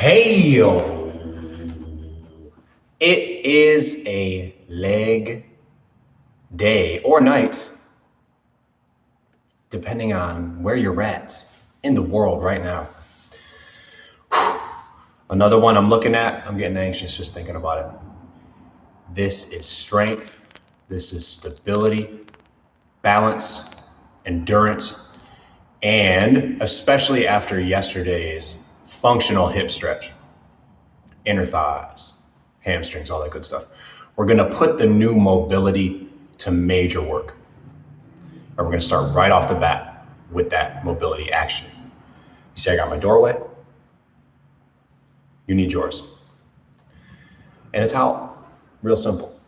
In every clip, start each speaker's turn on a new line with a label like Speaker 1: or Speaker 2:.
Speaker 1: Hey yo, it is a leg day or night, depending on where you're at in the world right now. Another one I'm looking at, I'm getting anxious just thinking about it. This is strength, this is stability, balance, endurance, and especially after yesterday's functional hip stretch, inner thighs, hamstrings, all that good stuff. We're gonna put the new mobility to major work. And we're gonna start right off the bat with that mobility action. You see I got my doorway? You need yours. And a towel, real simple.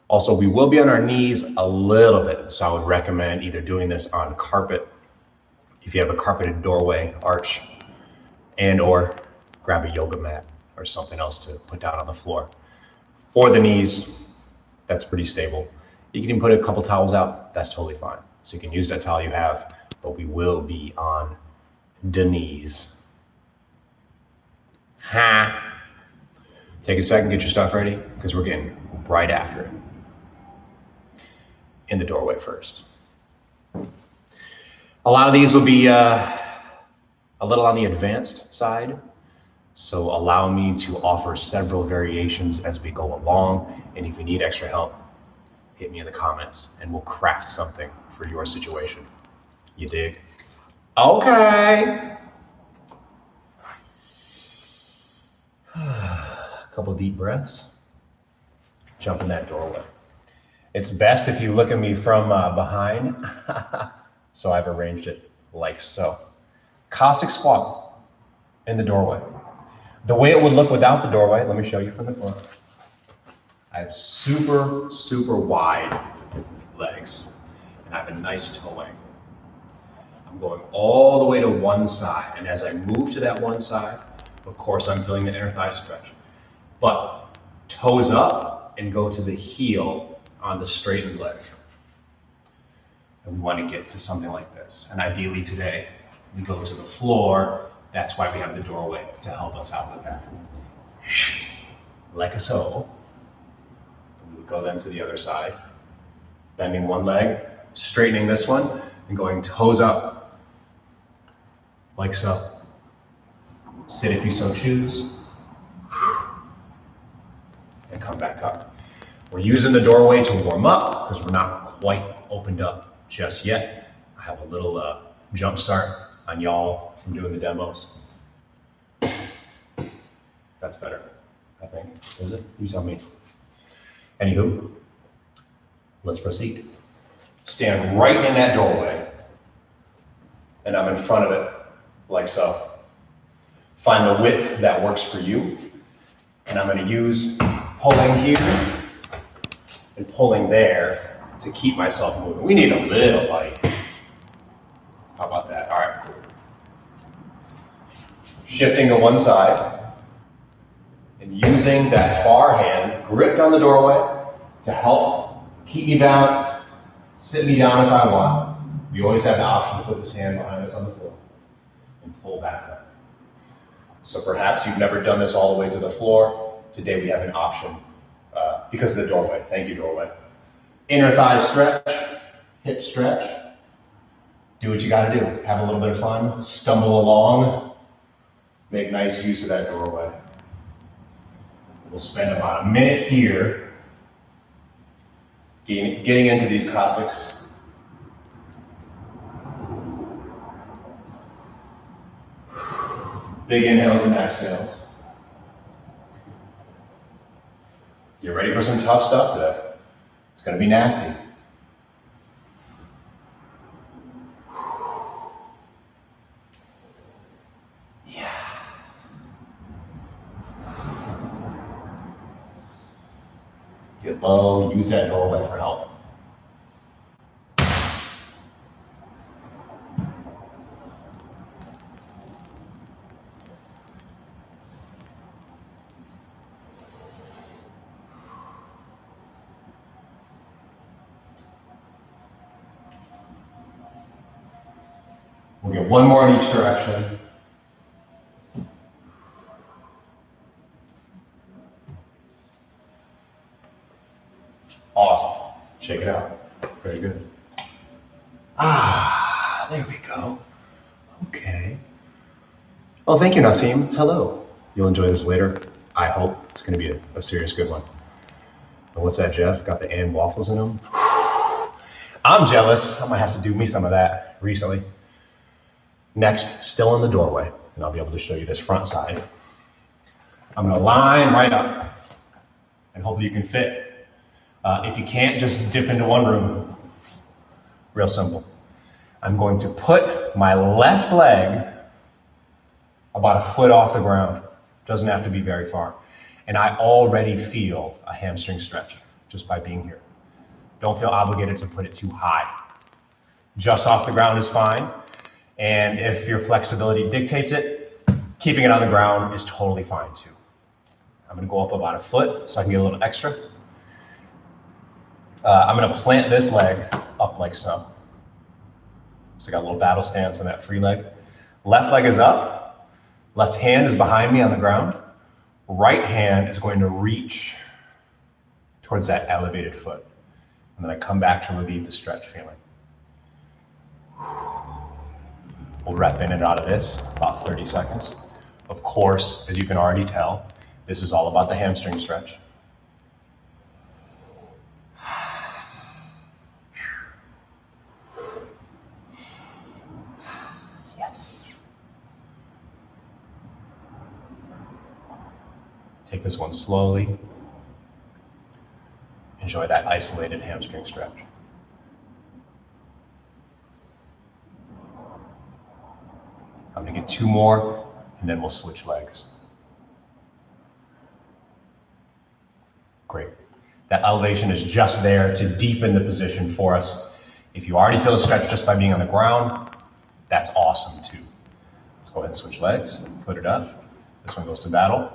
Speaker 1: Also, we will be on our knees a little bit, so I would recommend either doing this on carpet, if you have a carpeted doorway, arch, and or grab a yoga mat or something else to put down on the floor. For the knees, that's pretty stable. You can even put a couple towels out, that's totally fine. So you can use that towel you have, but we will be on the knees. Take a second, get your stuff ready, because we're getting right after it. In the doorway first. A lot of these will be a little on the advanced side, so allow me to offer several variations as we go along, and if you need extra help, hit me in the comments and we'll craft something for your situation. You dig? Okay. A couple deep breaths. Jump in that doorway. It's best if you look at me from behind. So I've arranged it like so. Cossack squat in the doorway. The way it would look without the doorway, let me show you from the front. I have super, super wide legs, and I have a nice toe angle. I'm going all the way to one side, and as I move to that one side, of course I'm feeling the inner thigh stretch. But toes up and go to the heel on the straightened leg. And we want to get to something like this. And ideally today, we go to the floor. That's why we have the doorway to help us out with that. Like so. We would go then to the other side, bending one leg, straightening this one, and going toes up, like so. Sit if you so choose, and come back up. We're using the doorway to warm up because we're not quite opened up just yet. I have a little jump start on y'all from doing the demos. That's better, I think. Is it? You tell me. Anywho, let's proceed. Stand right in that doorway, and I'm in front of it, like so. Find the width that works for you, and I'm going to use pulling here and pulling there to keep myself moving. We need a little light. How about that? All right, cool. Shifting to one side and using that far hand gripped on the doorway to help keep me balanced, sit me down if I want. We always have the option to put this hand behind us on the floor and pull back up. So perhaps you've never done this all the way to the floor. Today we have an option because of the doorway. Thank you, doorway. Inner thigh stretch, hip stretch. Do what you gotta do. Have a little bit of fun, stumble along, make nice use of that doorway. We'll spend about a minute here getting into these Cossacks. Big inhales and exhales. You're ready for some tough stuff today. It's gonna be nasty. Yeah. Get low, use that doorway for help. We'll get one more in each direction. Shake it out. Very good. Ah, there we go. Okay. Well, thank you, Nassim. Hello. You'll enjoy this later. I hope. It's going to be a serious good one. And what's that, Jeff? Got the and waffles in them? I'm jealous. I might have to do me some of that recently. Next, still in the doorway, and I'll be able to show you this front side. I'm going to line right up, and hopefully you can fit. If you can't, just dip into one room. Real simple. I'm going to put my left leg about a foot off the ground. Doesn't have to be very far. And I already feel a hamstring stretch just by being here. Don't feel obligated to put it too high. Just off the ground is fine. And if your flexibility dictates it, keeping it on the ground is totally fine too. I'm gonna go up about a foot so I can get a little extra. I'm gonna plant this leg up like so. So I got a little battle stance on that free leg. Left leg is up. Left hand is behind me on the ground. Right hand is going to reach towards that elevated foot. And then I come back to relieve the stretch feeling. We'll rep in and out of this, about 30 seconds. Of course, as you can already tell, this is all about the hamstring stretch. Yes. Take this one slowly. Enjoy that isolated hamstring stretch. I'm gonna get 2 more, and then we'll switch legs. Great. That elevation is just there to deepen the position for us. If you already feel a stretch just by being on the ground, that's awesome too. Let's go ahead and switch legs, put it up. This one goes to battle.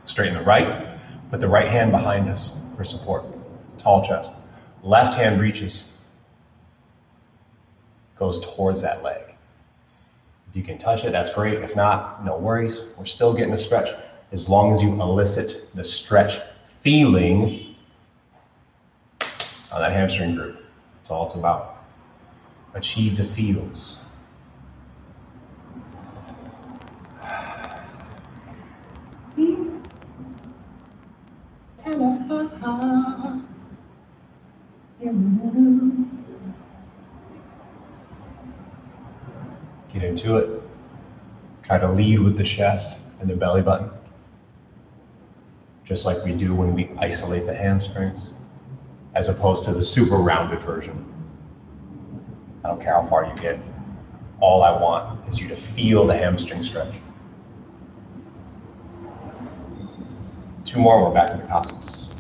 Speaker 1: Straighten the right, put the right hand behind us for support. Tall chest. Left hand reaches, goes towards that leg. If you can touch it, that's great. If not, no worries. We're still getting a stretch. As long as you elicit the stretch feeling on that hamstring group. That's all it's about. Achieve the feels. Get into it. Try to lead with the chest and the belly button. Just like we do when we isolate the hamstrings, as opposed to the super rounded version. I don't care how far you get. All I want is you to feel the hamstring stretch. 2 more, we're back to the cosmos.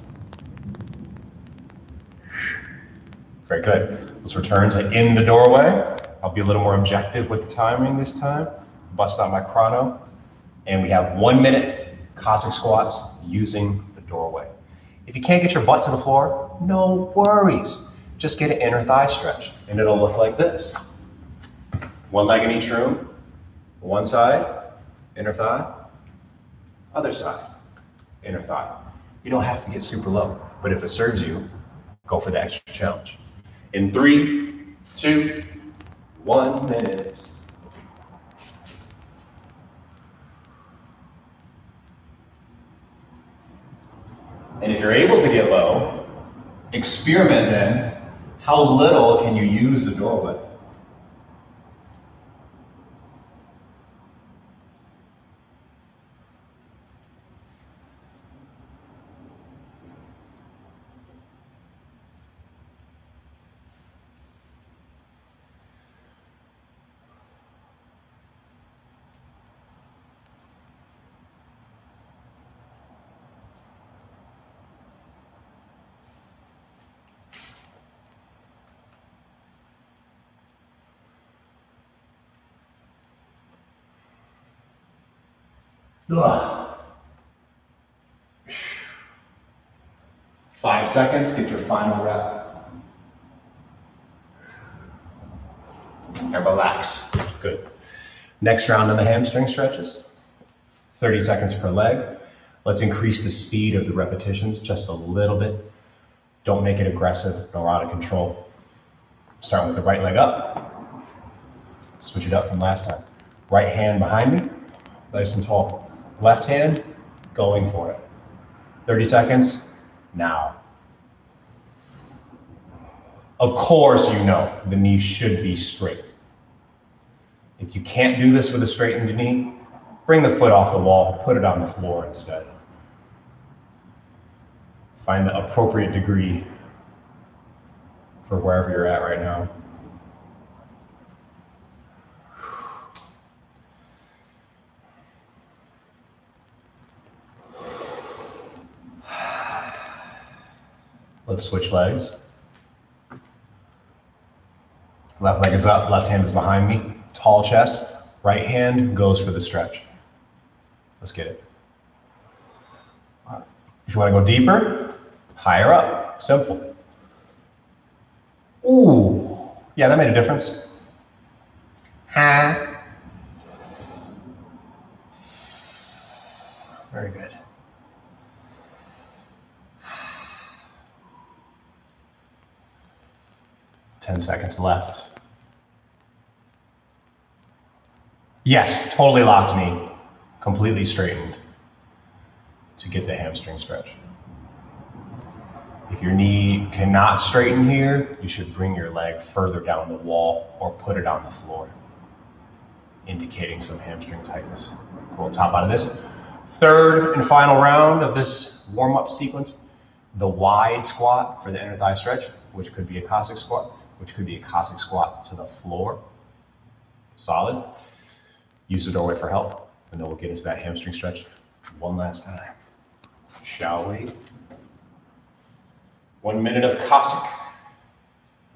Speaker 1: Very good. Let's return to in the doorway. I'll be a little more objective with the timing this time. Bust out my chrono. And we have 1 minute Cossack squats using the doorway. If you can't get your butt to the floor, no worries. Just get an inner thigh stretch and it'll look like this. 1 leg in each room. One side, inner thigh. Other side, inner thigh. You don't have to get super low, but if it serves you, go for the extra challenge. In 3, 2, 1 minute. And if you're able to get low, experiment then. How little can you use the doorway? Ugh. 5 seconds, get your final rep. And relax. Good. Next round on the hamstring stretches. 30 seconds per leg. Let's increase the speed of the repetitions just a little bit. Don't make it aggressive nor out of control. Start with the right leg up. Switch it up from last time. Right hand behind me, nice and tall. Left hand, going for it. 30 seconds, now. Of course, you know the knee should be straight. If you can't do this with a straightened knee, bring the foot off the wall, put it on the floor instead. Find the appropriate degree for wherever you're at right now. Let's switch legs. Left leg is up, left hand is behind me. Tall chest, right hand goes for the stretch. Let's get it. If you want to go deeper, higher up, simple. Ooh, yeah, that made a difference. Ha. Very good. Ten seconds left. Yes, totally locked knee, completely straightened to get the hamstring stretch. If your knee cannot straighten here, you should bring your leg further down the wall or put it on the floor, indicating some hamstring tightness. We'll top out of this. Third and final round of this warm-up sequence, the wide squat for the inner thigh stretch, which could be a Cossack squat, which could be a Cossack squat to the floor. Solid. Use the doorway for help, and then we'll get into that hamstring stretch one last time. Shall we? 1 minute of Cossack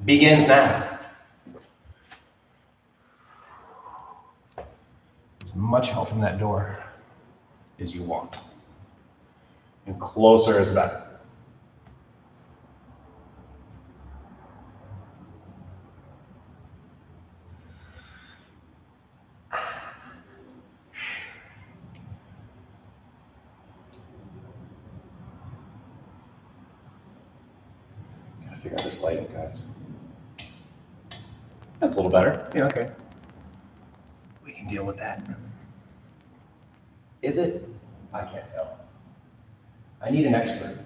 Speaker 1: begins now. As much help from that door as you want. And closer is better. Figure out this lighting, guys. That's a little better. Yeah, okay. We can deal with that. Is it? I can't tell. I need an expert.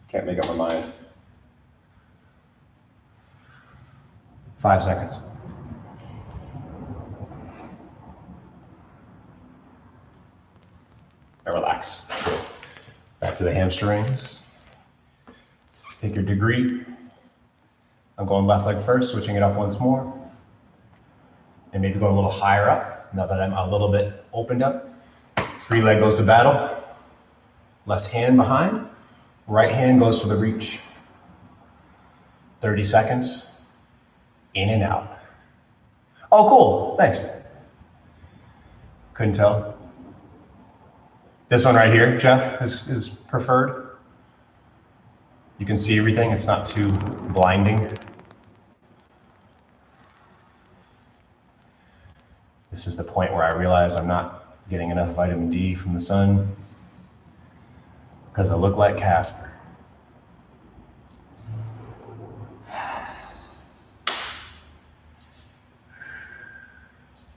Speaker 1: Can't make up my mind. 5 seconds. Now relax. Back to the hamstrings. Take your degree. I'm going left leg first, switching it up once more. And maybe go a little higher up, now that I'm a little bit opened up. Free leg goes to battle. Left hand behind. Right hand goes for the reach. 30 seconds. In and out. Oh, cool. Thanks. Couldn't tell. This one right here, Jeff, is preferred. You can see everything. It's not too blinding. This is the point where I realize I'm not getting enough vitamin D from the sun because I look like Casper.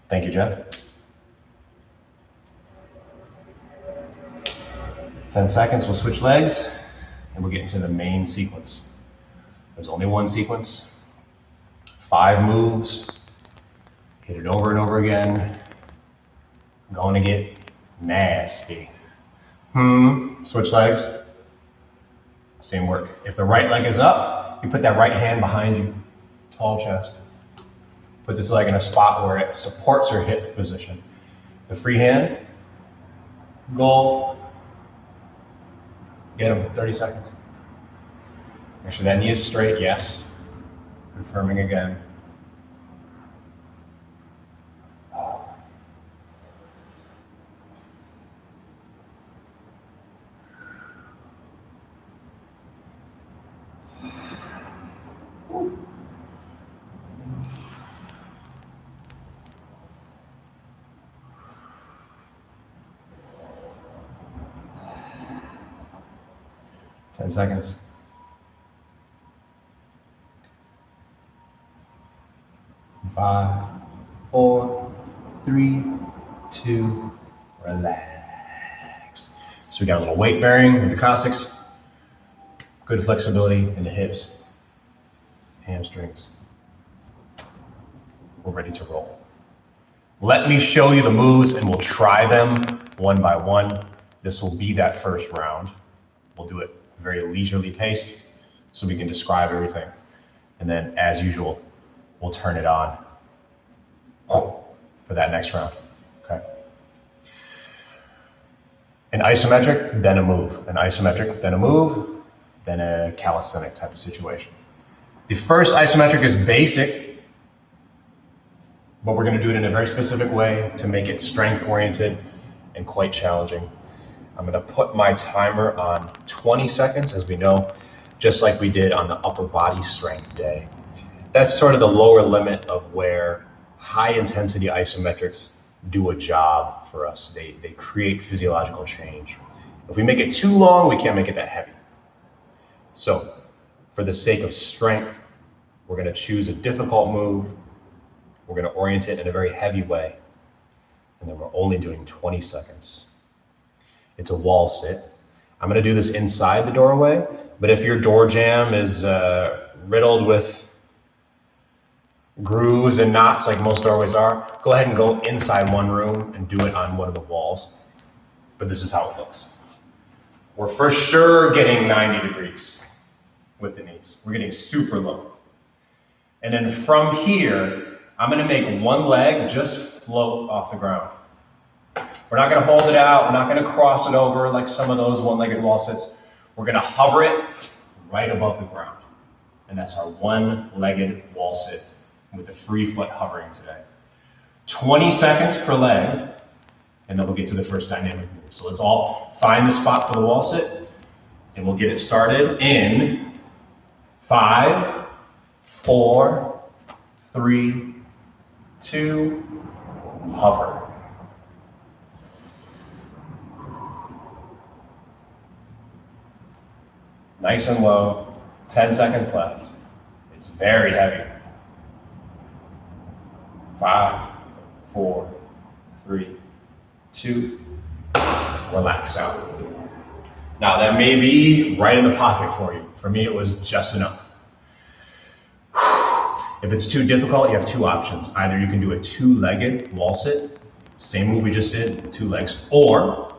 Speaker 1: Thank you, Jeff. 10 seconds, we'll switch legs, and we'll get into the main sequence. There's only one sequence, 5 moves, hit it over and over again. Going to get nasty. Switch legs, same work. If the right leg is up, you put that right hand behind you, tall chest. Put this leg in a spot where it supports your hip position. The free hand, goal, get him, 30 seconds. Make sure that knee is straight, yes. Confirming again. 10 seconds. 5, 4, 3, 2, relax. So we got a little weight bearing with the coccyx. Good flexibility in the hips, hamstrings. We're ready to roll. Let me show you the moves and we'll try them one by one. This will be that first round. We'll do it very leisurely paced so we can describe everything. And then as usual, we'll turn it on for that next round, okay? An isometric, then a move. An isometric, then a move, then a calisthenic type of situation. The first isometric is basic, but we're gonna do it in a very specific way to make it strength-oriented and quite challenging. I'm gonna put my timer on 20 seconds, as we know, just like we did on the upper body strength day. That's sort of the lower limit of where high intensity isometrics do a job for us. They create physiological change. If we make it too long, we can't make it that heavy. So for the sake of strength, we're gonna choose a difficult move. We're gonna orient it in a very heavy way. And then we're only doing 20 seconds. It's a wall sit. I'm gonna do this inside the doorway, but if your door jamb is riddled with grooves and knots like most doorways are, go ahead and go inside one room and do it on one of the walls. But this is how it looks. We're for sure getting 90 degrees with the knees. We're getting super low. And then from here, I'm gonna make one leg just float off the ground. We're not gonna hold it out. We're not gonna cross it over like some of those one-legged wall sits. We're gonna hover it right above the ground. And that's our one-legged wall sit with the free foot hovering today. 20 seconds per leg, and then we'll get to the first dynamic move. So let's all find the spot for the wall sit, and we'll get it started in 5, 4, 3, 2, hover. Nice and low, 10 seconds left. It's very heavy. 5, 4, 3, 2, relax out. Now that may be right in the pocket for you. For me, it was just enough. If it's too difficult, you have two options. Either you can do a two-legged wall sit, same move we just did, 2 legs, or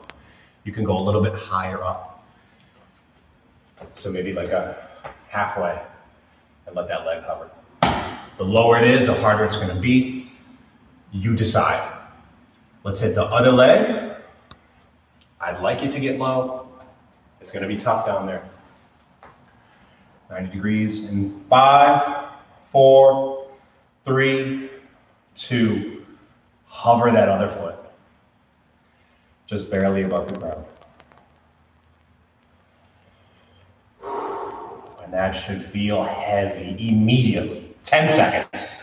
Speaker 1: you can go a little bit higher up. So maybe like a halfway and let that leg hover. The lower it is, the harder it's gonna be. You decide. Let's hit the other leg. I'd like it to get low. It's gonna be tough down there. 90 degrees in 5, 4, 3, 2. Hover that other foot. Just barely above the ground. And that should feel heavy immediately. 10 seconds.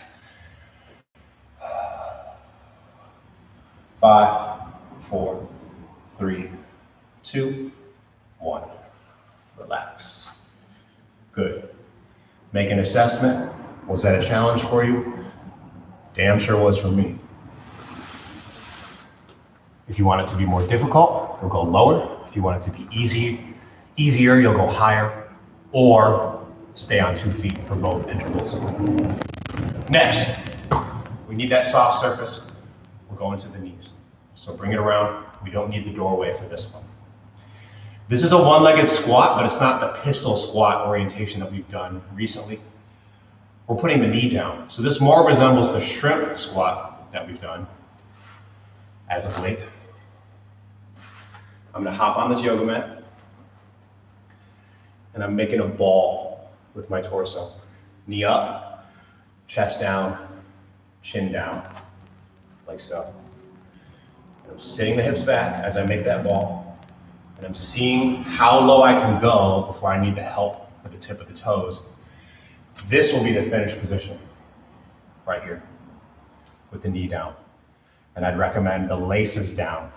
Speaker 1: 5, 4, 3, 2, 1. Relax. Good. Make an assessment. Was that a challenge for you? Damn sure was for me. If you want it to be more difficult, you'll go lower. If you want it to be easier, you'll go higher, or stay on 2 feet for both intervals. Next, we need that soft surface. We're going to the knees. So bring it around. We don't need the doorway for this one. This is a one-legged squat, but it's not the pistol squat orientation that we've done recently. We're putting the knee down. So this more resembles the shrimp squat that we've done as of late. I'm gonna hop on this yoga mat, and I'm making a ball with my torso. Knee up, chest down, chin down, like so. And I'm sitting the hips back as I make that ball, and I'm seeing how low I can go before I need the help with the tip of the toes. This will be the finished position, right here, with the knee down. And I'd recommend the laces down,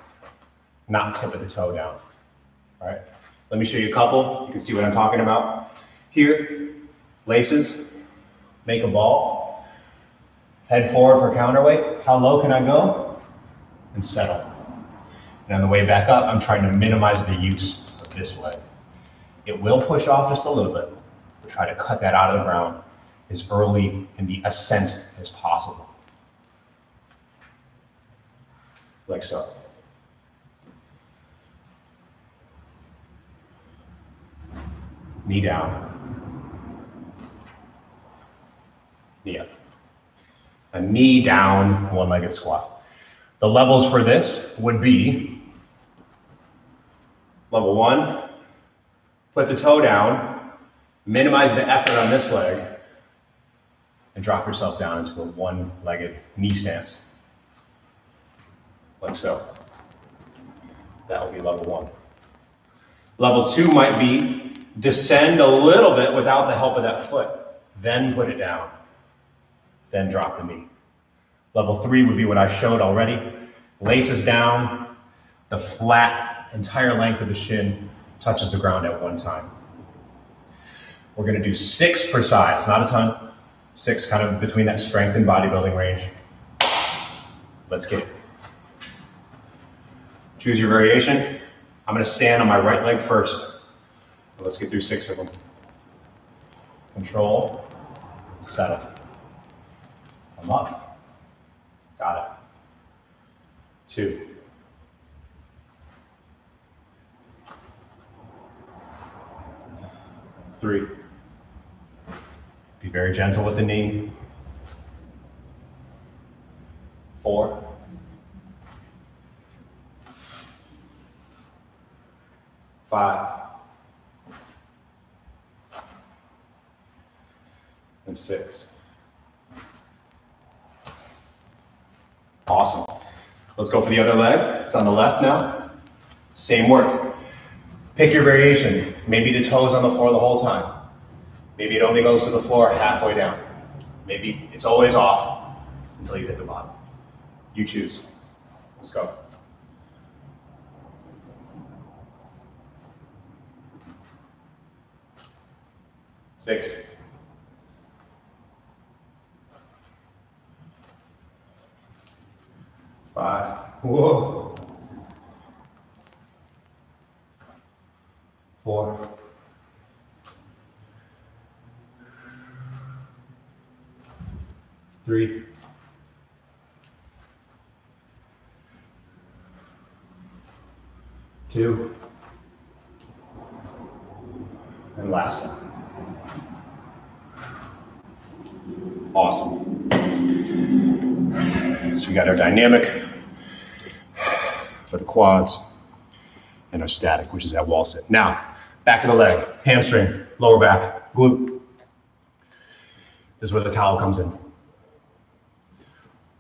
Speaker 1: not tip of the toe down, all right? Let me show you a couple. You can see what I'm talking about. Here, laces, make a ball, head forward for counterweight. How low can I go? And settle. And on the way back up, I'm trying to minimize the use of this leg. It will push off just a little bit, but try to cut that out of the ground as early in the ascent as possible. Like so. Knee down. Knee up. A knee down, one-legged squat. The levels for this would be level 1, put the toe down, minimize the effort on this leg, and drop yourself down into a one-legged knee stance. Like so. That will be level 1. Level 2 might be descend a little bit without the help of that foot, then put it down, then drop the knee. Level 3 would be what I showed already. Laces down, the flat entire length of the shin touches the ground at one time. We're going to do 6 per side, not a ton. 6 kind of between that strength and bodybuilding range. Let's get it. Choose your variation. I'm going to stand on my right leg first. Let's get through 6 of them. Control, settle. Come up. Got it. 2. 3. Be very gentle with the knee. 4. 5. And 6. Awesome. Let's go for the other leg. It's on the left now. Same work. Pick your variation. Maybe the toe is on the floor the whole time. Maybe it only goes to the floor halfway down. Maybe it's always off until you hit the bottom. You choose. Let's go. Six. 5. Whoa. 4. 3. 2. And last one. Awesome. So we got our dynamic for the quads and our static, which is that wall sit. Now, back of the leg, hamstring, lower back, glute. This is where the towel comes in.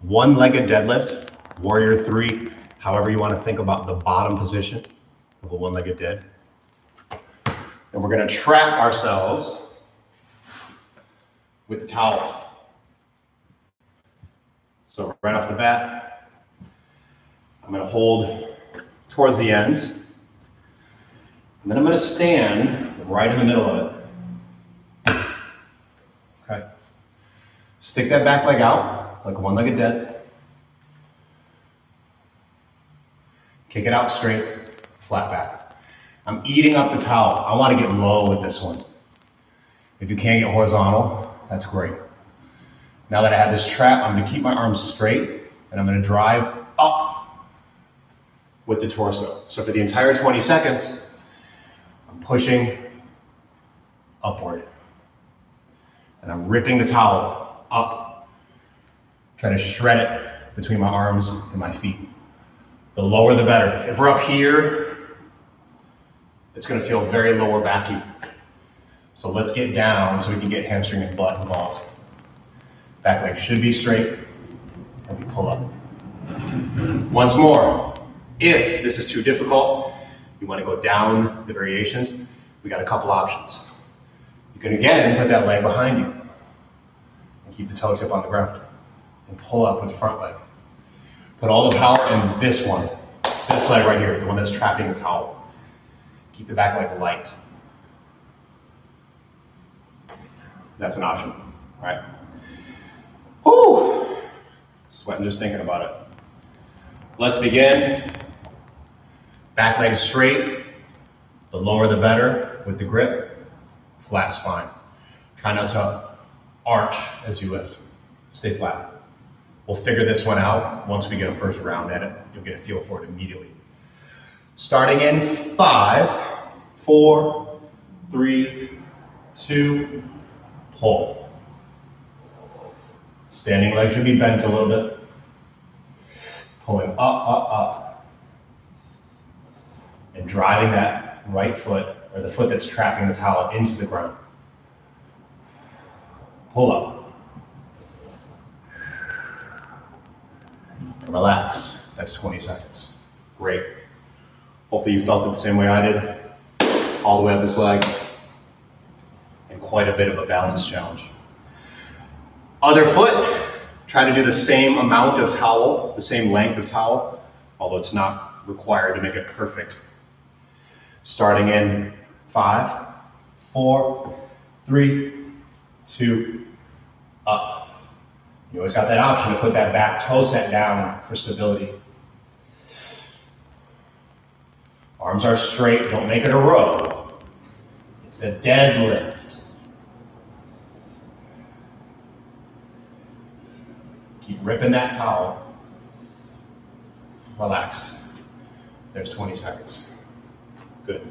Speaker 1: One-legged deadlift, warrior 3, however you want to think about the bottom position of a one-legged dead. And we're going to trap ourselves with the towel. So right off the bat, I'm going to hold towards the ends, and then I'm going to stand right in the middle of it. Okay. Stick that back leg out like a one-legged dead. Kick it out straight, flat back. I'm eating up the towel. I want to get low with this one. If you can't get horizontal, that's great. Now that I have this trap, I'm going to keep my arms straight, and I'm going to drive up with the torso. So for the entire 20 seconds, I'm pushing upward. And I'm ripping the towel up, trying to shred it between my arms and my feet. The lower the better. If we're up here, it's going to feel very lower backy. So let's get down so we can get hamstring and butt involved. Back leg should be straight, and we pull up. Once more, if this is too difficult, you want to go down the variations, we got a couple options. You can again put that leg behind you and keep the toe tip on the ground and pull up with the front leg. Put all the power in this one, this leg right here, the one that's trapping the towel. Keep the back leg light. That's an option, all right? Whew, sweating just thinking about it. Let's begin. Back leg straight, the lower the better with the grip, flat spine. Try not to arch as you lift, stay flat. We'll figure this one out once we get a first round at it. You'll get a feel for it immediately. Starting in 5, 4, 3, 2, pull. Standing leg should be bent a little bit. Pulling up, up, up. And driving that right foot, or the foot that's trapping the towel, into the ground. Pull up. And relax. That's 20 seconds. Great. Hopefully you felt it the same way I did. All the way up this leg. And quite a bit of a balance challenge. Other foot, try to do the same amount of towel, the same length of towel, although it's not required to make it perfect. Starting in 5, 4, 3, 2, up. You always got that option to put that back toe set down for stability. Arms are straight, don't make it a row. It's a deadlift. Keep ripping that towel. Relax. There's 20 seconds. Good.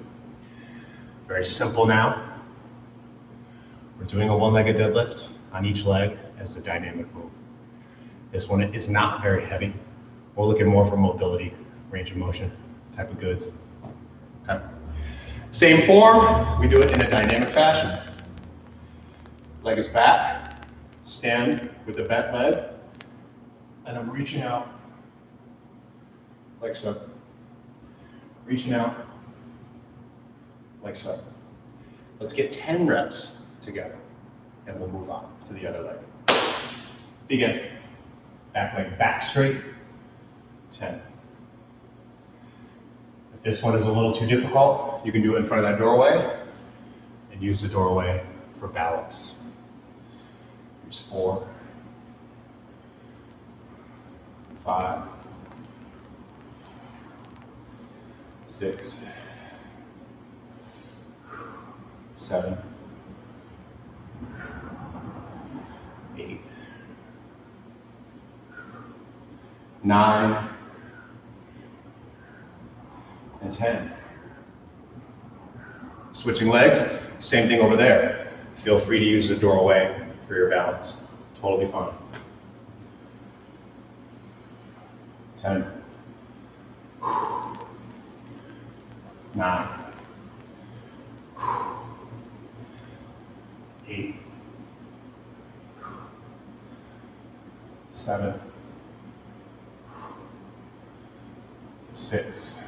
Speaker 1: Very simple now. We're doing a one-legged deadlift on each leg as a dynamic move. This one is not very heavy. We're looking more for mobility, range of motion type of goods. Okay. Same form, we do it in a dynamic fashion. Leg is back, stand with the bent leg, and I'm reaching out like so. Reaching out like so. Let's get 10 reps together, and we'll move on to the other leg. Begin. Back leg back straight, 10. If this one is a little too difficult, you can do it in front of that doorway and use the doorway for balance. Here's 4, 5, 6, 7, 8, 9, and 10. Switching legs, same thing over there. Feel free to use the doorway for your balance. Totally fine. 10, 9, 8, 7, 6,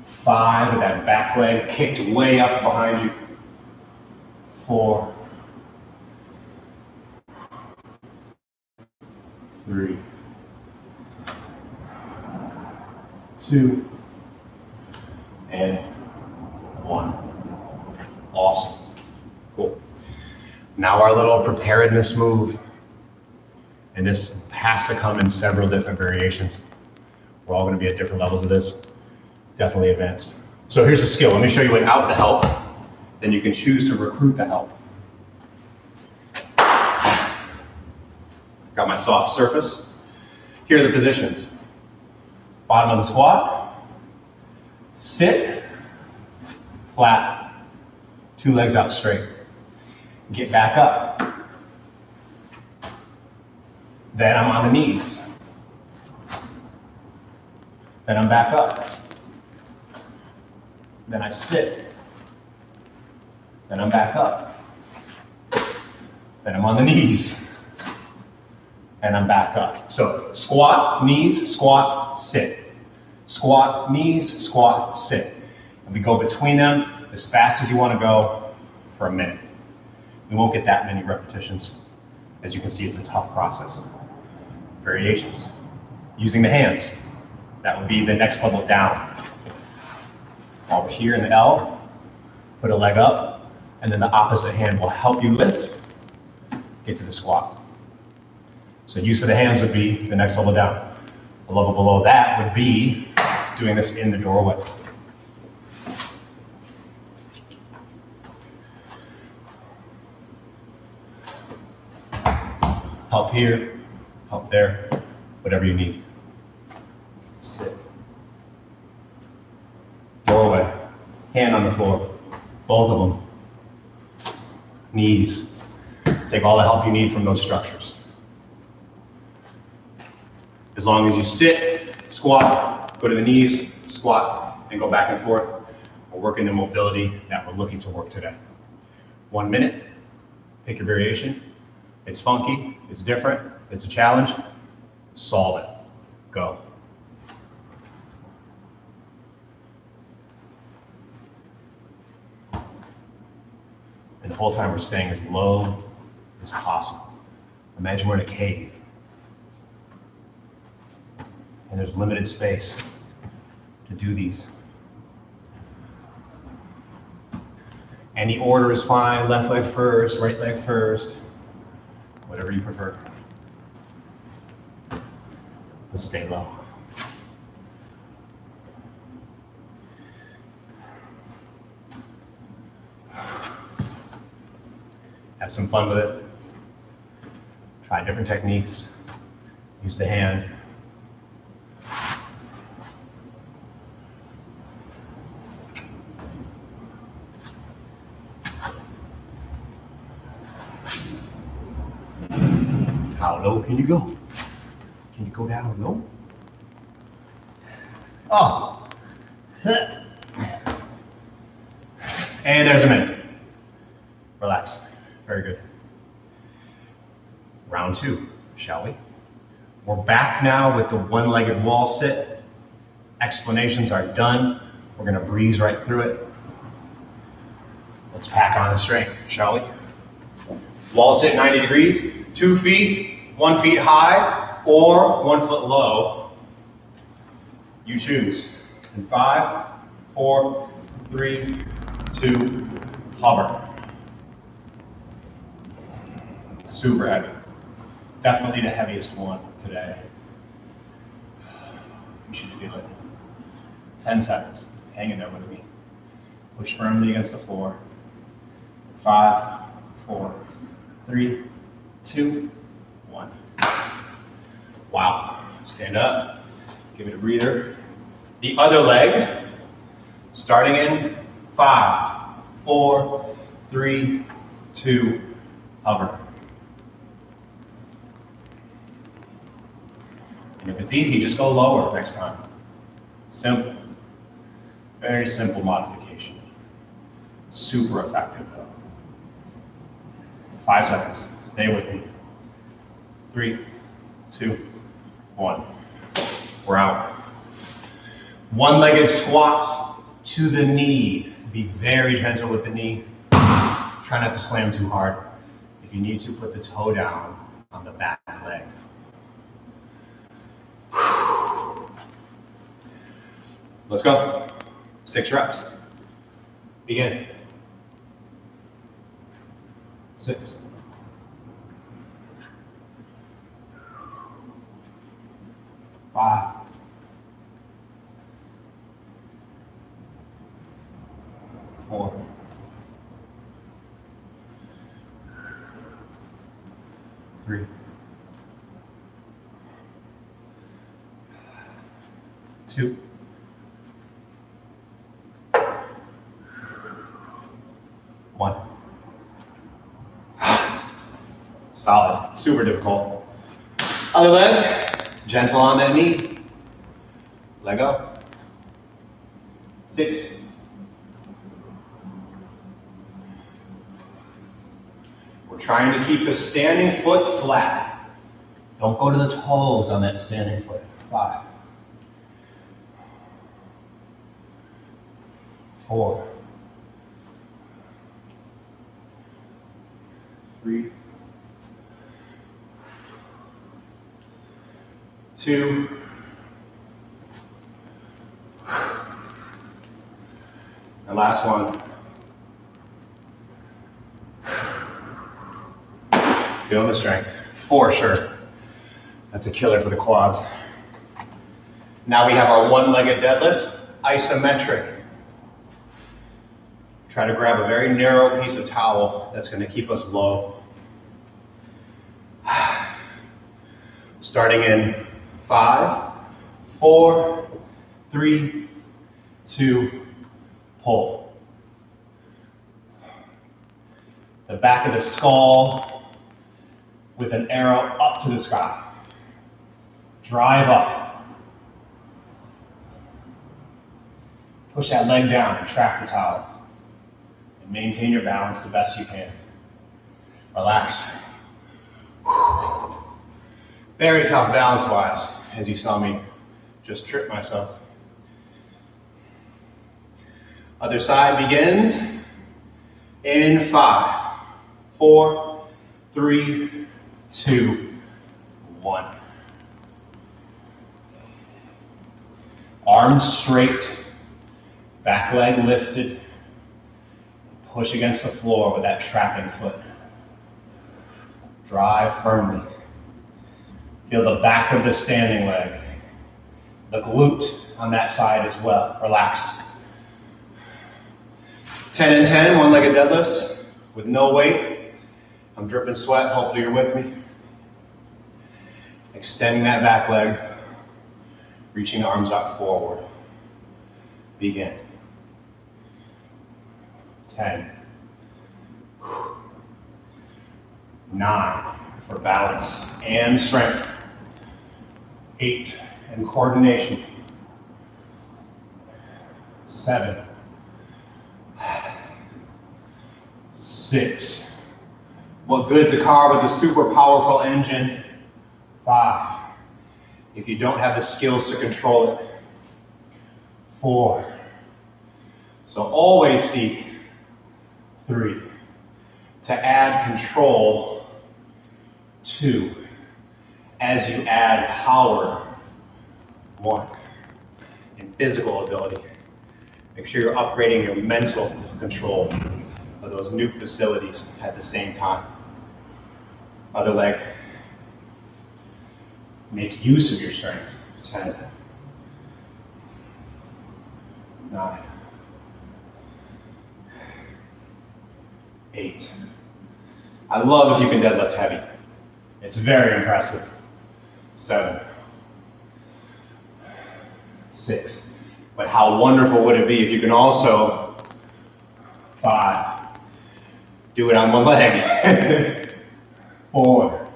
Speaker 1: 5, with that back leg kicked way up behind you. 4, 3, 2, and 1. Awesome. Cool. Now our little preparedness move. And this has to come in several different variations. We're all going to be at different levels of this. Definitely advanced. So here's the skill. Let me show you without the help. Then you can choose to recruit the help. Got my soft surface. Here are the positions. Bottom of the squat. Sit. Flat. 2 legs out straight. Get back up. Then I'm on the knees. Then I'm back up. Then I sit. Then I'm back up. Then I'm on the knees. And I'm back up. So squat, knees, squat, sit. Squat, knees, squat, sit. And we go between them as fast as you want to go for a minute. We won't get that many repetitions. As you can see, it's a tough process. Variations. Using the hands. That would be the next level down. While we're here in the L, put a leg up, and then the opposite hand will help you lift, get to the squat. So use of the hands would be the next level down. The level below that would be doing this in the doorway. Help here, help there, whatever you need. Sit. Doorway, hand on the floor, both of them. Knees. Take all the help you need from those structures. As long as you sit, squat, go to the knees, squat, and go back and forth, we're working the mobility that we're looking to work today. 1 minute, pick your variation. It's funky, it's different, it's a challenge. Solve it. Go. And the whole time we're staying as low as possible. Imagine we're in a cave. And there's limited space to do these. Any order is fine, left leg first, right leg first, whatever you prefer. But stay low. Have some fun with it. Try different techniques. Use the hand. How low can you go? Can you go down low? Oh. And there's a minute. Relax. Very good. Round 2, shall we? We're back now with the one-legged wall sit. Explanations are done. We're going to breeze right through it. Let's pack on the strength, shall we? Wall sit 90 degrees, 2 feet, 1 foot high, or 1 foot low. You choose. In 5, 4, 3, 2, hover. Super heavy. Definitely the heaviest one today. You should feel it. 10 seconds. Hang in there with me. Push firmly against the floor. 5, 4, 3, 2, 1. Wow. Stand up. Give it a breather. The other leg, starting in 5, 4, 3, 2, hover. And if it's easy, just go lower next time. Simple. Very simple modification. Super effective though. 5 seconds. Stay with me. 3, 2, 1. We're out. One-legged squats to the knee. Be very gentle with the knee. Try not to slam too hard. If you need to, put the toe down on the back leg. Let's go. 6 reps. Begin. 6. 5. 4. 3. 2. 1. Solid. Super difficult. Other leg. Gentle on that knee. Leg up. 6. We're trying to keep the standing foot flat. Don't go to the toes on that standing foot. 5. 4. 3. 2. last one. Feeling the strength, for sure. That's a killer for the quads. Now we have our one-legged deadlift, isometric. Try to grab a very narrow piece of towel that's going to keep us low. Starting in 5, 4, 3, 2, pull. The back of the skull with an arrow up to the sky. Drive up. Push that leg down and track the towel. And maintain your balance the best you can. Relax. Very tough balance-wise, as you saw me just trip myself. Other side begins in 5, 4, 3, 2, 1. Arms straight, back leg lifted. Push against the floor with that trapping foot. Drive firmly. Feel the back of the standing leg. The glute on that side as well. Relax. 10 and 10, one-legged deadlifts with no weight. I'm dripping sweat, hopefully you're with me. Extending that back leg, reaching the arms out forward. Begin. 10. 9 for balance and strength. 8 and coordination. 7. 6. What good's a car with a super powerful engine? 5. If you don't have the skills to control it. 4. So always seek 3. To add control. 2. As you add power. 1. And physical ability. Make sure you're upgrading your mental control of those new facilities at the same time. Other leg. Make use of your strength. 10. 9. 8. I love if you can deadlift heavy. It's very impressive. 7. 6. But how wonderful would it be if you can also 5. Do it on one leg. 4.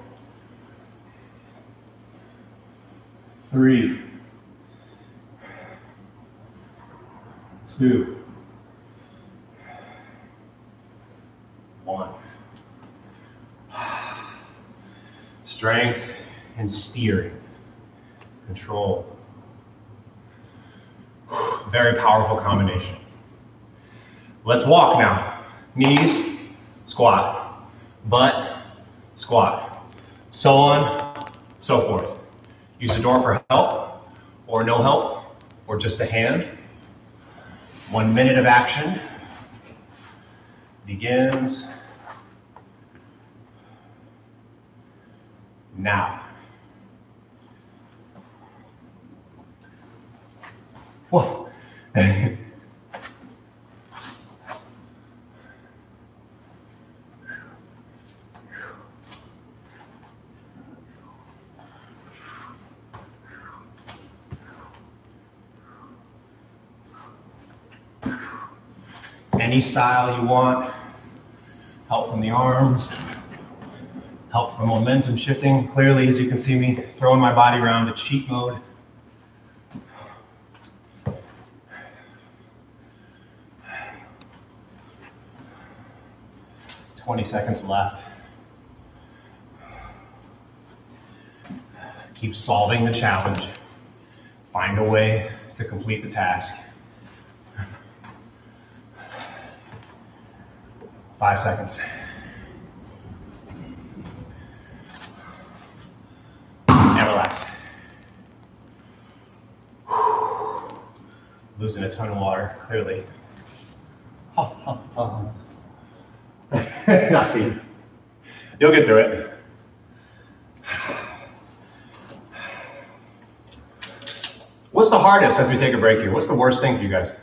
Speaker 1: 3. 2. 1. Strength and steering. Control. Very powerful combination. Let's walk now. Knees, squat. Butt, squat. So on, so forth. Use the door for help, or no help, or just a hand. 1 minute of action begins now. Whoa. Any style you want. Help from the arms. Help from momentum shifting. Clearly, as you can see me throwing my body around to cheat mode. "20 seconds left. Keep solving the challenge. Find a way to complete the task. 5 seconds. And relax. Losing a ton of water, clearly. I see. You'll get through it. What's the hardest as we take a break here? What's the worst thing for you guys?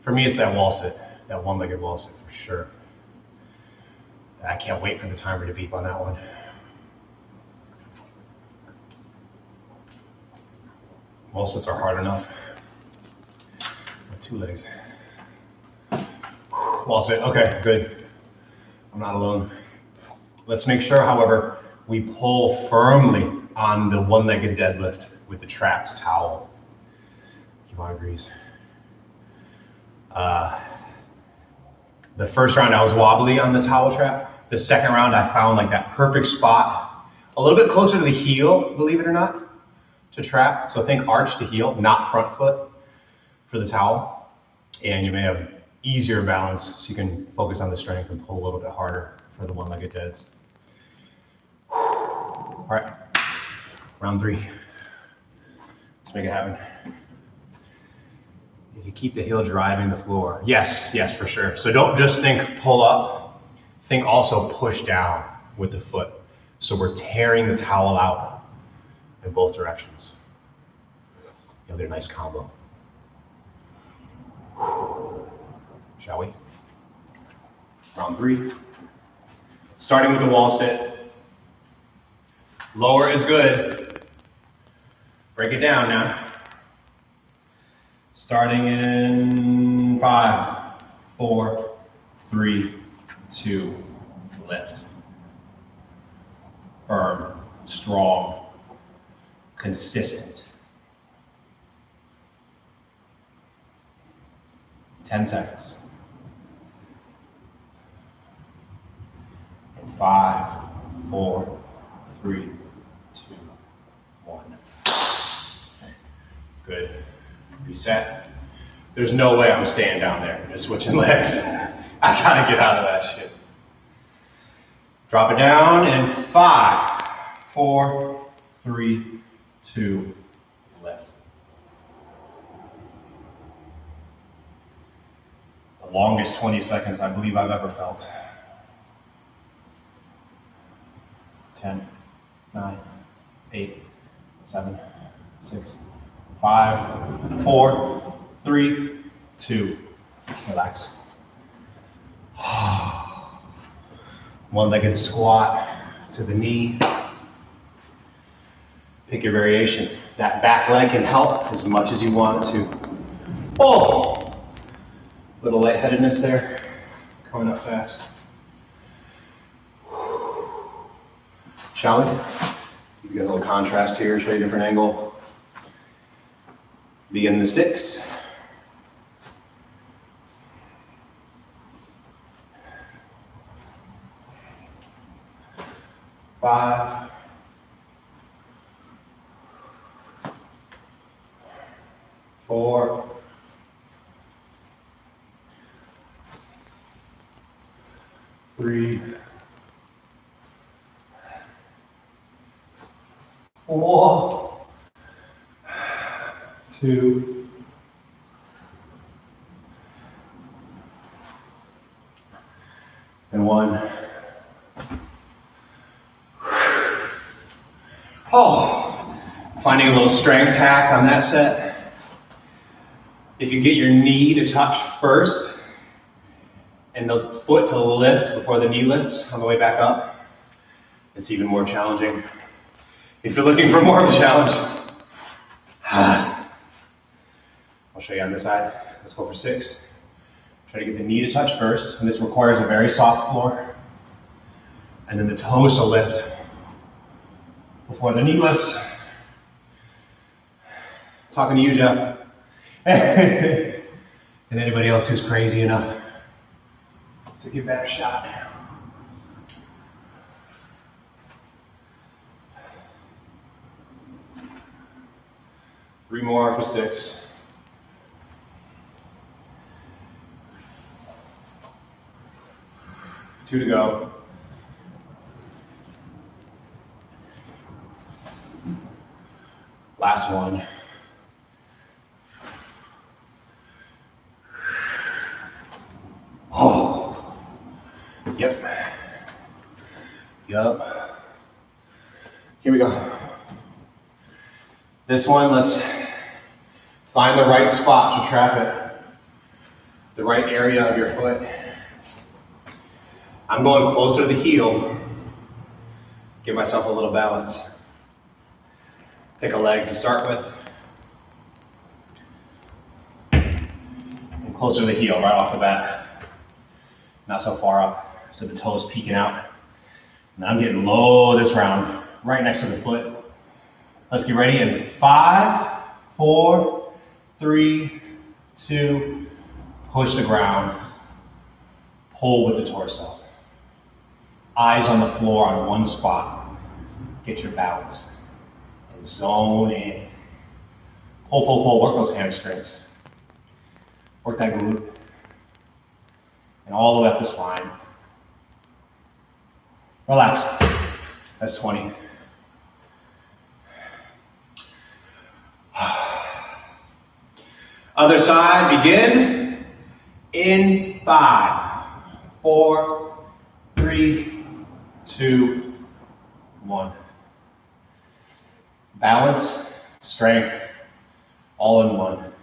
Speaker 1: For me, it's that wall sit, that one-legged wall sit for sure. I can't wait for the timer to beep on that one. Wall sits are hard enough. With 2 legs. Wall sit, okay, good. I'm not alone. Let's make sure, however, we pull firmly on the one-legged deadlift with the trapped towel. Yvonne agrees. The first round I was wobbly on the towel trap. The second round I found like that perfect spot, a little bit closer to the heel, believe it or not, to trap. So think arch to heel, not front foot for the towel. And you may have easier balance so you can focus on the strength and pull a little bit harder for the one-legged deads. All right, round 3. Let's make it happen. If you keep the heel driving the floor, yes, for sure. So don't just think pull up, think also push down with the foot. So we're tearing the towel out in both directions. You'll get a nice combo. Shall we? Round 3. Starting with the wall sit. Lower is good. Break it down now. Starting in 5, 4, 3, 2, lift. Firm, strong, consistent. 10 seconds. In 5, 4, 3, 2, 1. Good. Reset. There's no way I'm staying down there, just switching legs. I gotta get out of that shit. Drop it down in 5, 4, 3, 2, lift. The longest 20 seconds I believe I've ever felt. 10, 9, 8, 7, 6, 5, 4, 3, 2, relax. One-legged squat to the knee. Pick your variation. That back leg can help as much as you want to. Oh! Little lightheadedness there. Coming up fast. Shall we? Give you a little contrast here, show you a different angle. Begin the 6. 5. 4. 3. 4. 2. 1. Oh, finding a little strength hack on that set. If you get your knee to touch first and the foot to lift before the knee lifts on the way back up, it's even more challenging. If you're looking for more of a challenge, I'll show you on this side. Let's go for 6. Try to get the knee to touch first, and this requires a very soft floor. And then the toes to lift before the knee lifts. Talking to you, Jeff. And anybody else who's crazy enough to give that a shot. Three more for 6. Two to go. Last one. Oh. This one, let's find the right spot to trap it, the right area of your foot. I'm going closer to the heel. Give myself a little balance. Pick a leg to start with. And closer to the heel right off the bat. Not so far up, so the toes peeking out. Now I'm getting low this round, right next to the foot. Let's get ready in 5, 4, 3, 2, push the ground. Pull with the torso. Eyes on the floor on one spot. Get your balance. And zone in. Pull, pull, pull. Work those hamstrings. Work that glute. And all the way up the spine. Relax. That's 20. Other side, begin in 5, 4, 3, 2, 1. Balance, strength, all in one.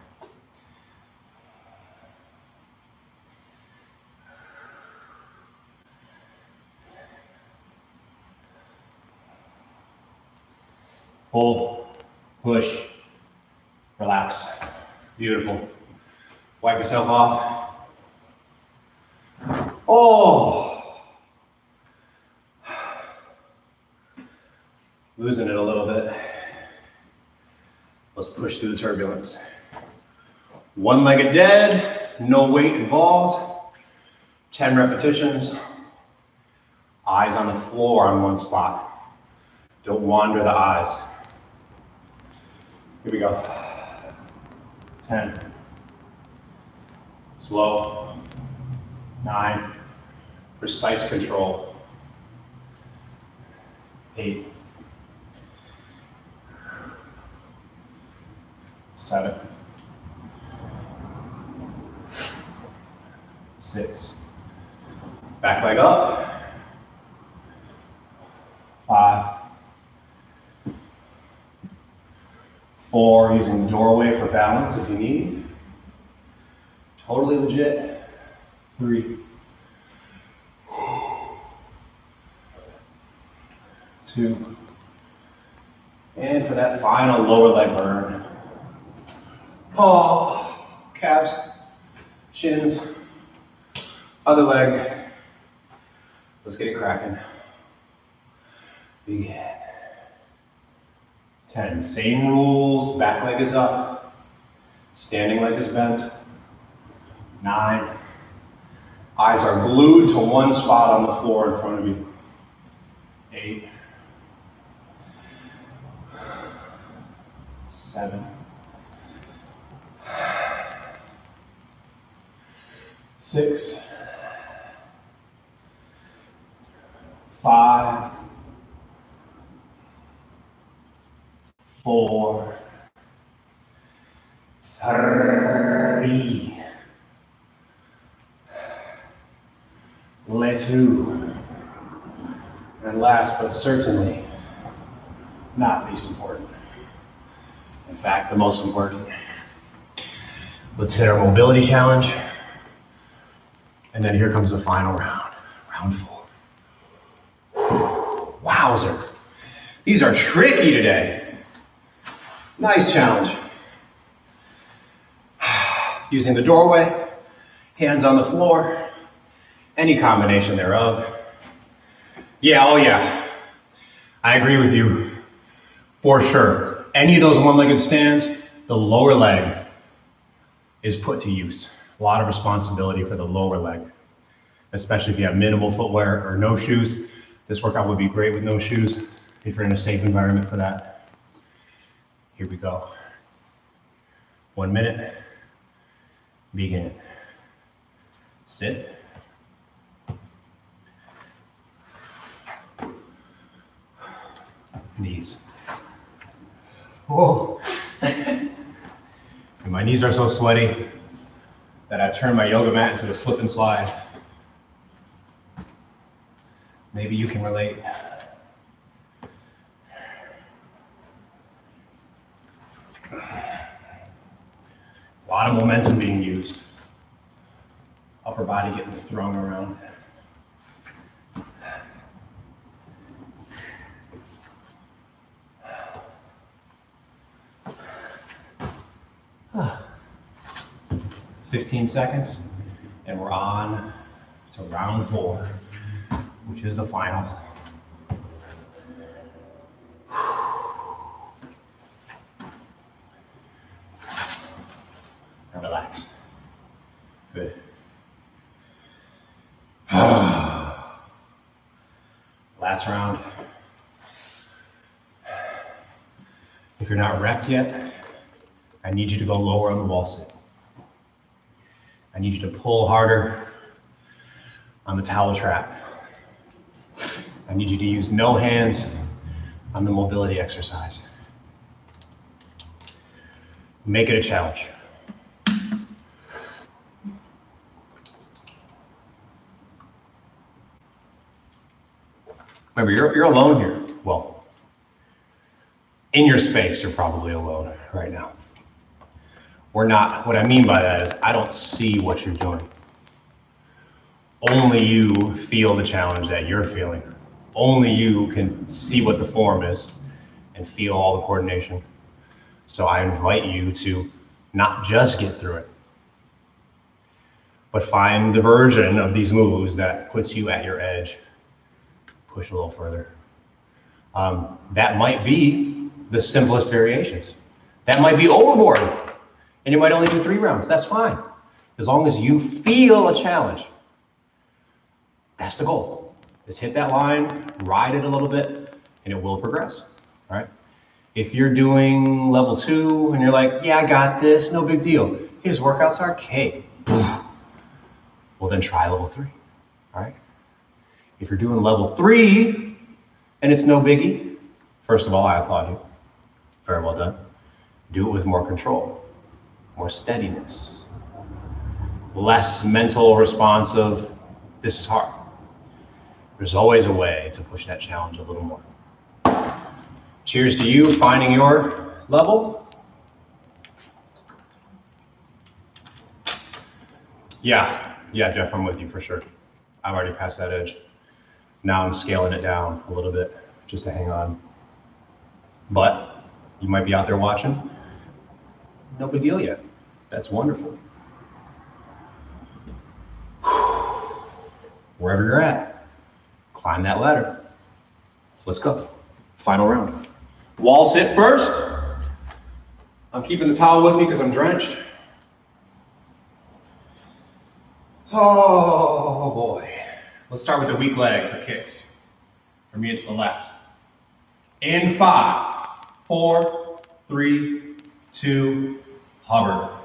Speaker 1: Pull, push, relax. Beautiful. Wipe yourself off. Oh! Losing it a little bit. Let's push through the turbulence. One-legged dead, no weight involved. 10 repetitions. Eyes on the floor on one spot. Don't wander the eyes. Here we go. 10. Slow. 9. Precise control. 8. 7. 6. Back leg up. 5. 4, using the doorway for balance if you need. Totally legit. 3. 2. And for that final lower leg burn. Oh, calves, shins, other leg. Let's get it cracking. Begin. 10. Same rules. Back leg is up. Standing leg is bent. 9. Eyes are glued to one spot on the floor in front of you. 8. 7. 6. 5. 4. 3. 2. And last but certainly not least important. In fact, the most important. Let's hit our mobility challenge. And then here comes the final round, round 4. Wowzer. These are tricky today. Nice challenge. Using the doorway, hands on the floor, any combination thereof. Yeah, oh yeah. I agree with you. For sure. Any of those one-legged stands, the lower leg is put to use. A lot of responsibility for the lower leg, especially if you have minimal footwear or no shoes. This workout would be great with no shoes if you're in a safe environment for that. Here we go. 1 minute. Begin. Sit. Knees. Whoa. And my knees are so sweaty that I turned my yoga mat into a slip and slide. Maybe you can relate. A lot of momentum being used. Upper body getting thrown around. Ah. 15 seconds, and we're on to round 4, which is the final. And relax. Good. Last round. If you're not repped yet, I need you to go lower on the wall sit. I need you to pull harder on the towel trap. I need you to use no hands on the mobility exercise. Make it a challenge. Remember, you're alone here. Well, in your space, you're probably alone right now. We're not. What I mean by that is I don't see what you're doing. Only you feel the challenge that you're feeling. Only you can see what the form is and feel all the coordination. So I invite you to not just get through it, but find the version of these moves that puts you at your edge. Push a little further. That might be the simplest variations. That might be overboard, and you might only do 3 rounds. That's fine, as long as you feel a challenge. That's the goal. Just hit that line, ride it a little bit, and it will progress. All right. If you're doing level 2 and you're like, yeah, I got this, no big deal. His workouts are cake. Well, then try level 3. All right. If you're doing level 3 and it's no biggie, first of all, I applaud you. Very well done. Do it with more control, more steadiness, less mental response of, this is hard. There's always a way to push that challenge a little more. Cheers to you finding your level. Yeah, Jeff, I'm with you for sure. I've already passed that edge. Now I'm scaling it down a little bit just to hang on. But you might be out there watching. No big deal yet. That's wonderful. Wherever you're at, climb that ladder. Let's go. Final round. Wall sit first. I'm keeping the towel with me because I'm drenched. Oh boy. Let's start with the weak leg for kicks. For me, it's the left. In 5, 4, 3, 2, hover.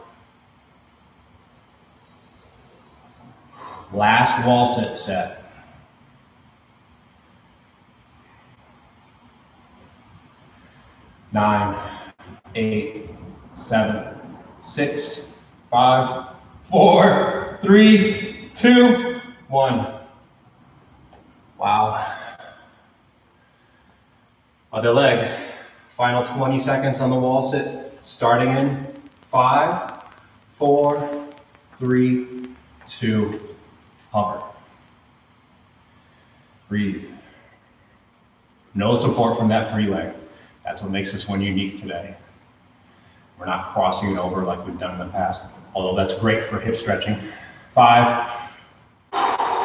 Speaker 1: Last wall sit set. 9, 8, 7, 6, 5, 4, 3, 2, 1. Wow. Other leg. Final 20 seconds on the wall sit. Starting in 5, 4, 3, 2, hover. Breathe. No support from that free leg. That's what makes this one unique today. We're not crossing it over like we've done in the past, although that's great for hip stretching. 5,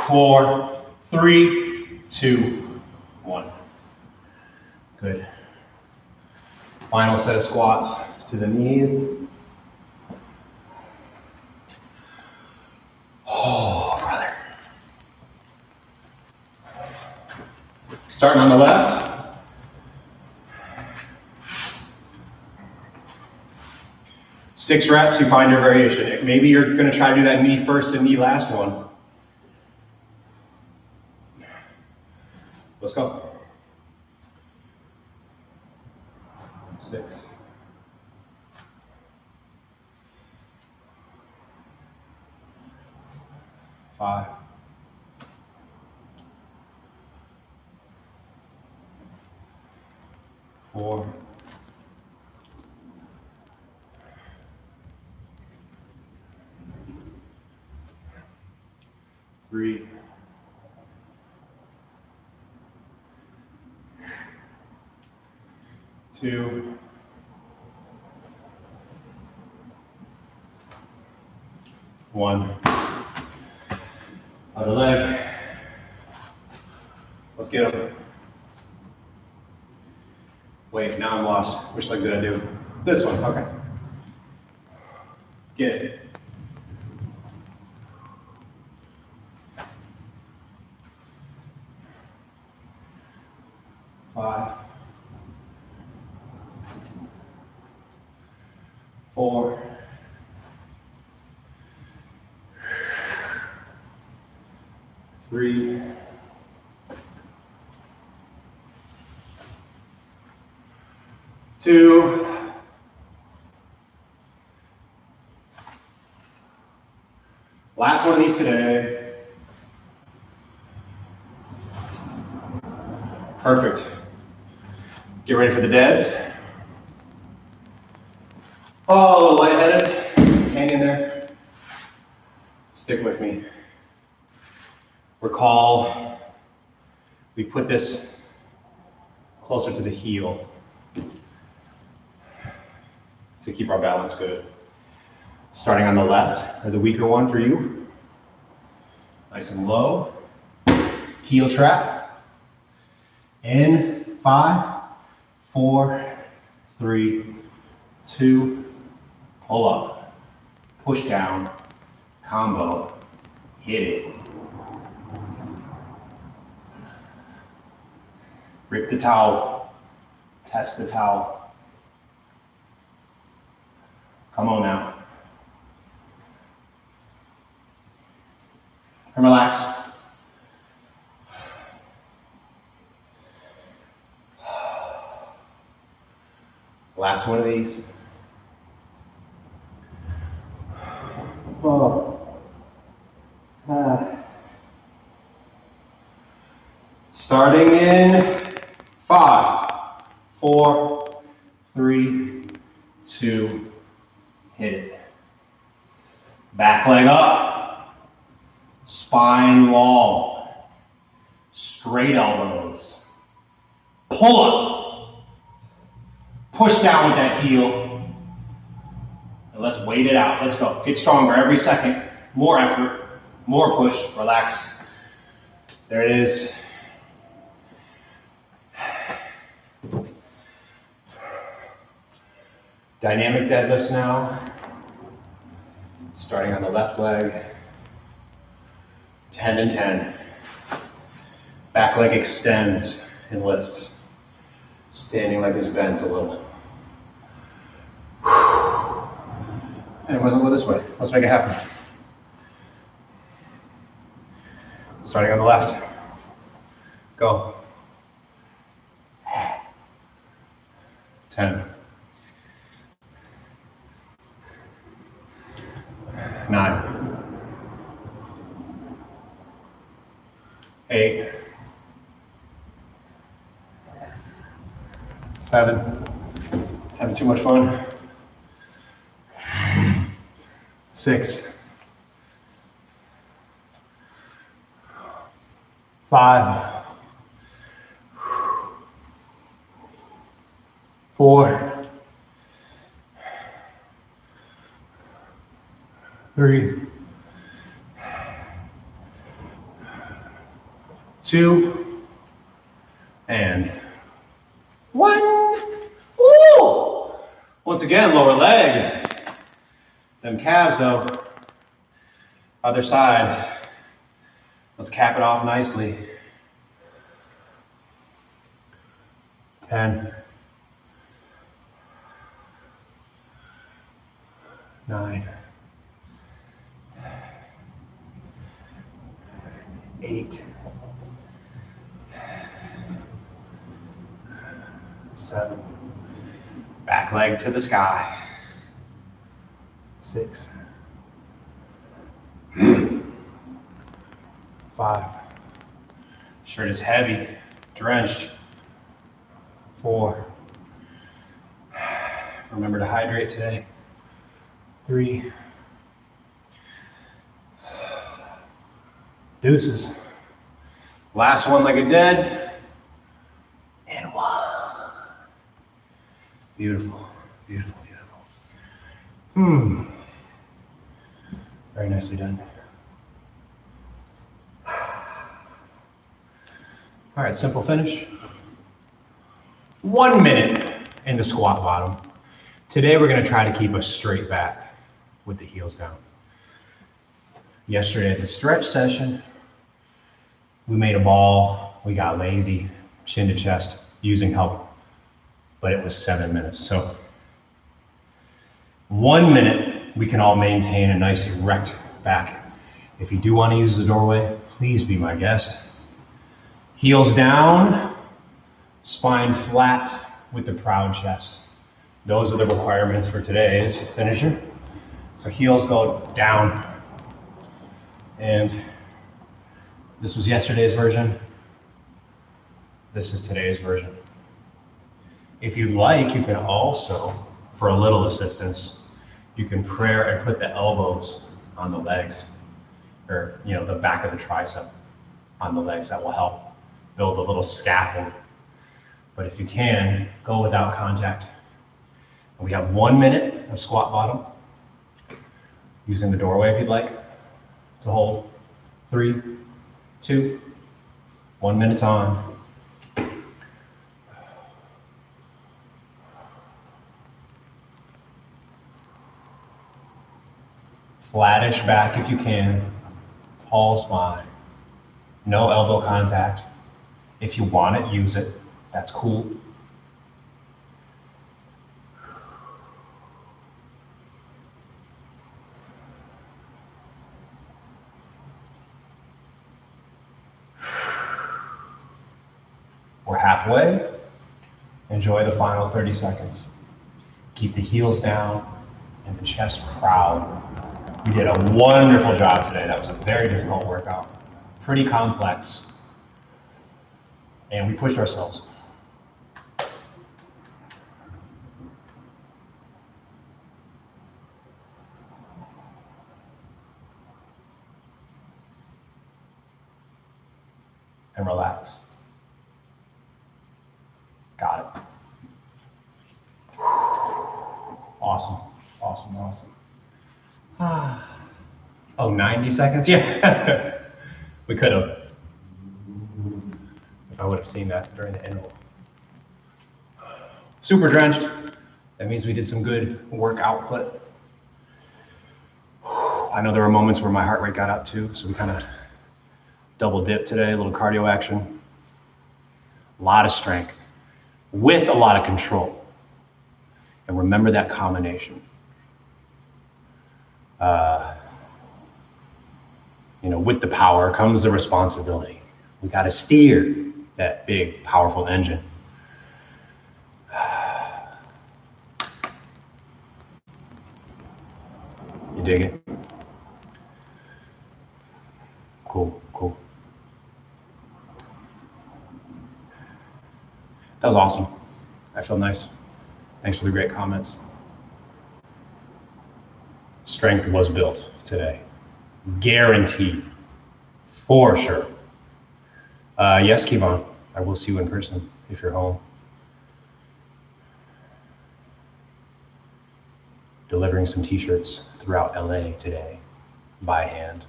Speaker 1: 4, 3, 2, 1. Good. Final set of squats to the knees. Oh, brother. Starting on the left. Six reps, you find your variation. Maybe you're going to try to do that knee first and knee last one. Let's go. 6. 5. 4. 3, 2, 1. Other leg. Let's get them. Wait, now I'm lost. Which leg did I do? This one, okay. Get it. Five, 4, 3, 2, last one of these today. Perfect. Get ready for the deads. Oh, a little lightheaded. Hang in there. Stick with me. Recall, we put this closer to the heel to keep our balance good. Starting on the left, or the weaker one for you. Nice and low. Heel trap. In 5, 4, 3, 2, pull up. Push down. Combo. Hit it. Rip the towel. Test the towel. Come on now. And relax. Last one of these. Oh. Starting in 5, 4, 3, 2, hit it. Back leg up. Spine long. Straight elbows. Pull up. Push down with that heel. And let's wait it out. Let's go. Get stronger every second. More effort. More push. Relax. There it is. Dynamic deadlifts now. Starting on the left leg. 10 and 10. Back leg extends and lifts. Standing leg is bent a little. And it wasn't go this way. Let's make it happen. Starting on the left. Go. 10. 9. 8. 7. Having too much fun. 6. 5. 4. 3. 2. And 1. Woo! Once again, lower leg. Them calves though. Other side. Let's cap it off nicely. 10. 9. 8. 7. Back leg to the sky. 6. 5. Shirt is heavy, drenched. 4. Remember to hydrate today. 3. Deuces. Last one like a dead. And one. Beautiful, beautiful, beautiful. Very nicely done. All right, simple finish. 1 minute into squat bottom. Today we're gonna try to keep a straight back with the heels down. Yesterday at the stretch session, we made a ball, we got lazy, chin to chest, using help, but it was 7 minutes. So 1 minute, we can all maintain a nice erect back. If you do want to use the doorway, please be my guest. Heels down, spine flat with the proud chest. Those are the requirements for today's finisher. So heels go down. And this was yesterday's version. This is today's version. If you'd like, you can also, for a little assistance, you can prayer and put the elbows on the legs, or the back of the tricep on the legs. That will help build a little scaffold. But if you can, go without contact. And we have 1 minute of squat bottom, using the doorway if you'd like to hold. 3, 2, 1 minute's on. Flattish back if you can, tall spine, no elbow contact. If you want it, use it, that's cool. We're halfway. Enjoy the final 30 seconds. Keep the heels down and the chest proud. We did a wonderful job today. That was a very difficult workout, pretty complex, and we pushed ourselves. And relax. Got it. Awesome, awesome, awesome. Oh, 90 seconds? Yeah, we could have. If I would have seen that during the interval. Super drenched. That means we did some good work output. I know there were moments where my heart rate got up too, so we kind of double dipped today, a little cardio action. A lot of strength with a lot of control. And remember that combination. With the power comes the responsibility. We got to steer that big, powerful engine. You dig it? Cool, cool. That was awesome. I feel nice. Thanks for the great comments. Strength was built today. Guaranteed. For sure. Yes, Kevon, I will see you in person if you're home. Delivering some t-shirts throughout LA today by hand.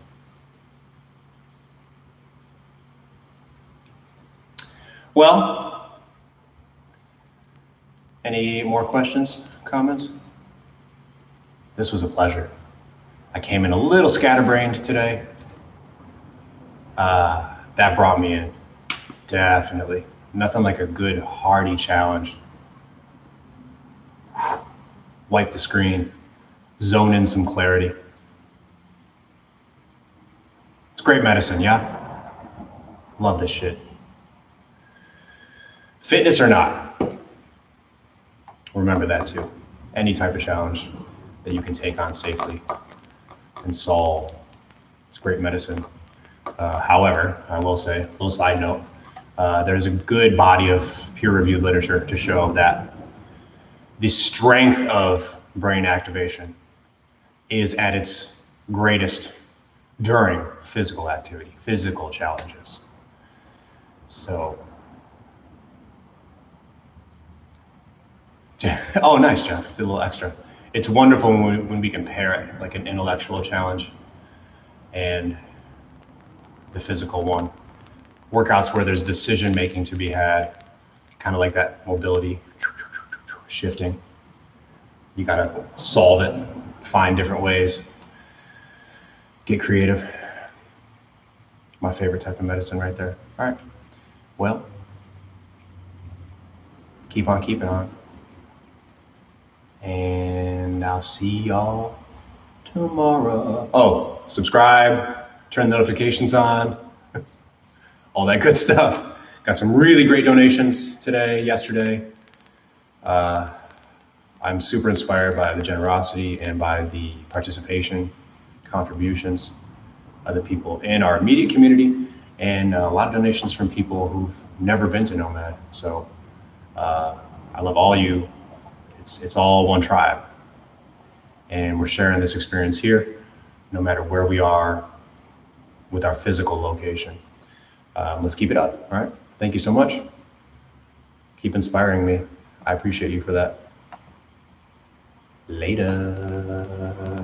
Speaker 1: Well, any more questions, comments? This was a pleasure. I came in a little scatterbrained today. That brought me in, definitely. Nothing like a good hearty challenge. Wipe the screen, zone in some clarity. It's great medicine, yeah? Love this shit. Fitness or not, remember that too. Any type of challenge that you can take on safely and solve, it's great medicine. However, I will say, a little side note, there's a good body of peer-reviewed literature to show that the strength of brain activation is at its greatest during physical activity, physical challenges. So, oh, nice, Jeff, did a little extra. It's wonderful when we compare it, like an intellectual challenge and the physical one. Workouts where there's decision making to be had, kind of like that mobility, shifting. You gotta solve it, find different ways, get creative. My favorite type of medicine right there. All right, well, keep on keeping on. And I'll see y'all tomorrow. Oh, subscribe, turn the notifications on, all that good stuff. Got some really great donations today, yesterday. I'm super inspired by the generosity and by the participation, contributions of the people in our immediate community, and a lot of donations from people who've never been to Nomad. So I love all you. It's all one tribe, and we're sharing this experience here, no matter where we are with our physical location. Let's keep it up, all right? Thank you so much. Keep inspiring me. I appreciate you for that. Later.